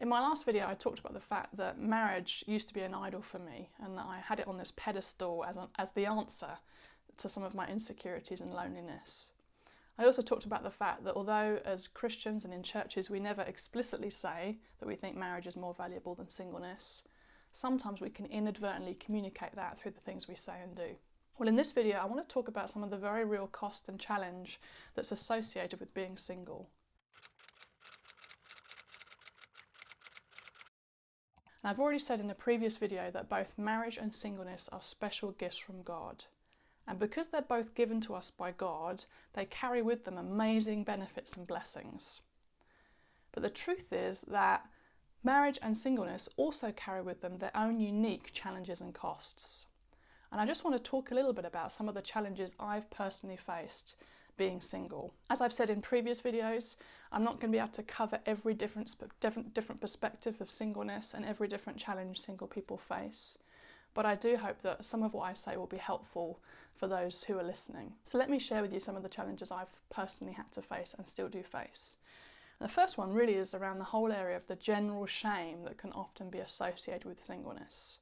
In my last video, I talked about the fact that marriage used to be an idol for me and that I had it on this pedestal as the answer to some of my insecurities and loneliness. I also talked about the fact that although as Christians and in churches we never explicitly say that we think marriage is more valuable than singleness, sometimes we can inadvertently communicate that through the things we say and do. Well, in this video, I want to talk about some of the very real cost and challenge that's associated with being single. And I've already said in a previous video that both marriage and singleness are special gifts from God. And because they're both given to us by God, they carry with them amazing benefits and blessings. But the truth is that marriage and singleness also carry with them their own unique challenges and costs. And I just want to talk a little bit about some of the challenges I've personally faced being single. As I've said in previous videos, I'm not going to be able to cover every different perspective of singleness and every different challenge single people face. But I do hope that some of what I say will be helpful for those who are listening. So let me share with you some of the challenges I've personally had to face and still do face. And the first one really is around the whole area of the general shame that can often be associated with singleness.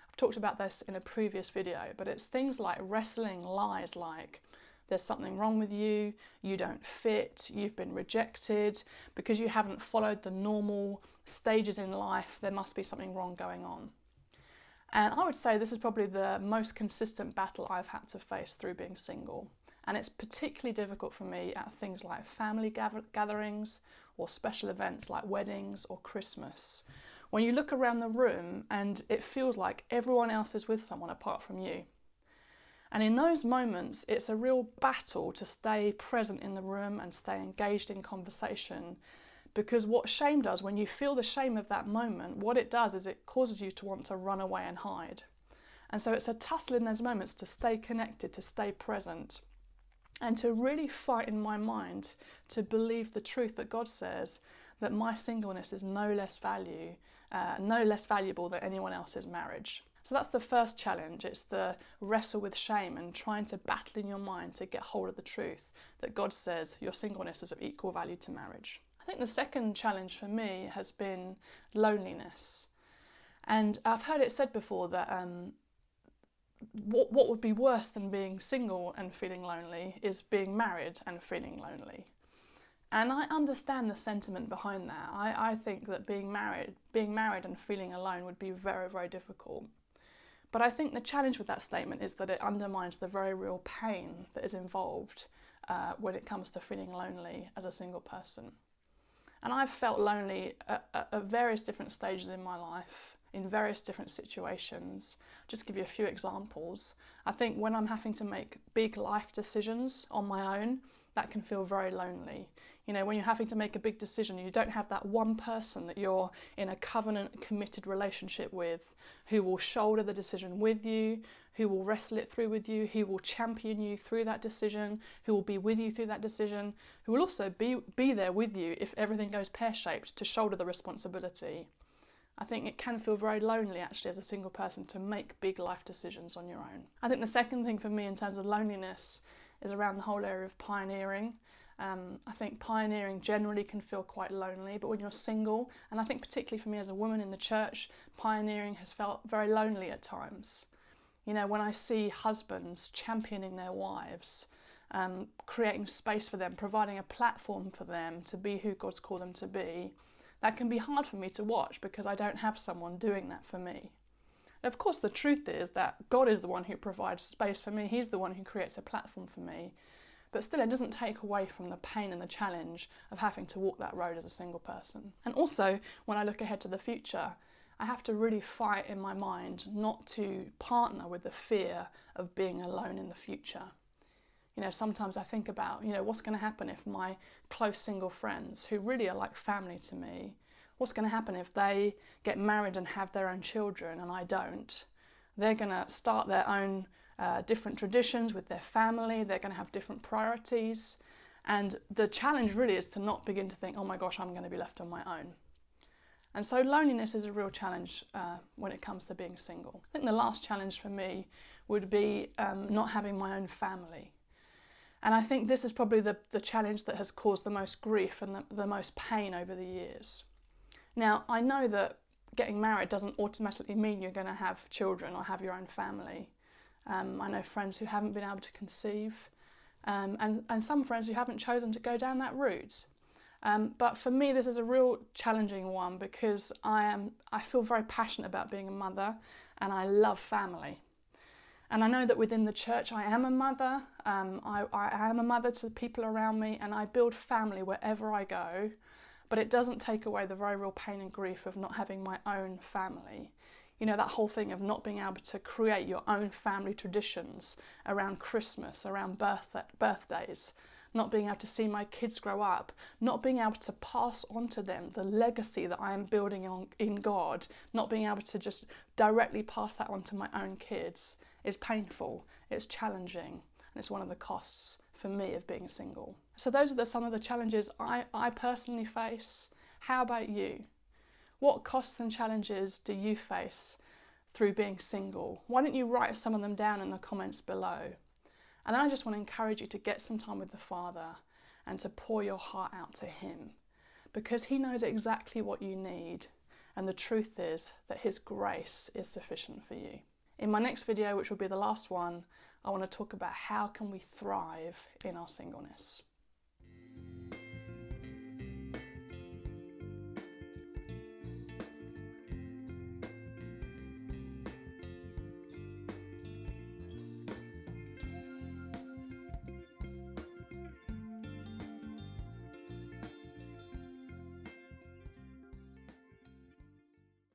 I've talked about this in a previous video, but it's things like wrestling lies like there's something wrong with you, you don't fit, you've been rejected, because you haven't followed the normal stages in life, there must be something wrong going on. And I would say this is probably the most consistent battle I've had to face through being single. And it's particularly difficult for me at things like family gatherings or special events like weddings or Christmas, when you look around the room and it feels like everyone else is with someone apart from you. And in those moments, it's a real battle to stay present in the room and stay engaged in conversation. Because what shame does, when you feel the shame of that moment, what it does is it causes you to want to run away and hide. And so it's a tussle in those moments to stay connected, to stay present, and to really fight in my mind to believe the truth that God says that my singleness is no less valuable than anyone else's marriage. So that's the first challenge. It's the wrestle with shame and trying to battle in your mind to get hold of the truth that God says your singleness is of equal value to marriage. I think the second challenge for me has been loneliness. And I've heard it said before that what would be worse than being single and feeling lonely is being married and feeling lonely. And I understand the sentiment behind that. I think that being married and feeling alone would be very, very difficult. But I think the challenge with that statement is that it undermines the very real pain that is involved when it comes to feeling lonely as a single person. And I've felt lonely at various different stages in my life, in various different situations. Just to give you a few examples. I think when I'm having to make big life decisions on my own, that can feel very lonely. You know, when you're having to make a big decision, you don't have that one person that you're in a covenant committed relationship with who will shoulder the decision with you, who will wrestle it through with you, who will champion you through that decision, who will be with you through that decision, who will also be there with you if everything goes pear-shaped to shoulder the responsibility. I think it can feel very lonely actually as a single person to make big life decisions on your own. I think the second thing for me in terms of loneliness is around the whole area of pioneering. I think pioneering generally can feel quite lonely, but when you're single, and I think particularly for me as a woman in the church, pioneering has felt very lonely at times. You know, when I see husbands championing their wives, creating space for them, providing a platform for them to be who God's called them to be, that can be hard for me to watch because I don't have someone doing that for me. Of course, the truth is that God is the one who provides space for me. He's the one who creates a platform for me. But still, it doesn't take away from the pain and the challenge of having to walk that road as a single person. And also, when I look ahead to the future, I have to really fight in my mind not to partner with the fear of being alone in the future. You know, sometimes I think about, what's going to happen if my close single friends, who really are like family to me, what's going to happen if they get married and have their own children and I don't? They're going to start their own different traditions with their family. They're going to have different priorities. And the challenge really is to not begin to think, oh my gosh, I'm going to be left on my own. And so loneliness is a real challenge when it comes to being single. I think the last challenge for me would be not having my own family. And I think this is probably the challenge that has caused the most grief and the most pain over the years. Now, I know that getting married doesn't automatically mean you're going to have children or have your own family. I know friends who haven't been able to conceive, and some friends who haven't chosen to go down that route. But for me, this is a real challenging one because I feel very passionate about being a mother, and I love family. And I know that within the church I am a mother. I am a mother to the people around me, and I build family wherever I go. But it doesn't take away the very real pain and grief of not having my own family. You know, that whole thing of not being able to create your own family traditions around Christmas, around birthdays, not being able to see my kids grow up, not being able to pass on to them the legacy that I am building in God, not being able to just directly pass that on to my own kids is painful, it's challenging, and it's one of the costs for me of being single. So those are some of the challenges I personally face. How about you? What costs and challenges do you face through being single? Why don't you write some of them down in the comments below? And I just want to encourage you to get some time with the Father and to pour your heart out to Him, because He knows exactly what you need, and the truth is that His grace is sufficient for you. In my next video, which will be the last one, I want to talk about how can we thrive in our singleness.